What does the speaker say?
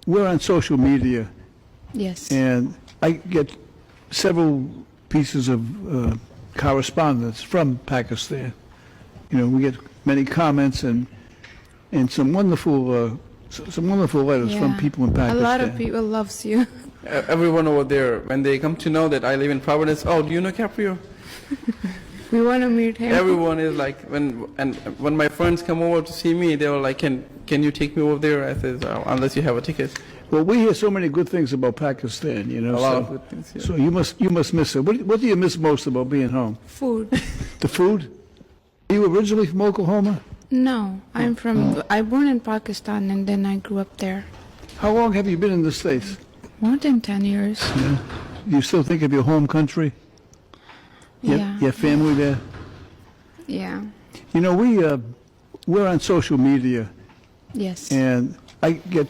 we're on social media, Yes. and I get several pieces of correspondence from Pakistan. You know, we get many comments and some wonderful letters from people in A Pakistan. lot of people loves you. Everyone over there, when they come to know that I live in Providence, oh, do you know Caprio? We want to meet him. Everyone is like, when my friends come over to see me, they were like, can you take me over there? I said, oh, unless you have a ticket. Well, we hear so many good things about Pakistan, you know. A lot of good things, yeah. So you must miss it. What do you miss most about being home? Food. The food? Are you originally from Oklahoma? No, I born in Pakistan and then I grew up there. How long have you been in the States? More than 10 years. Yeah. You still think of your home country? Yeah. Your family there? Yeah. You know, we're on social media, Yes. and I get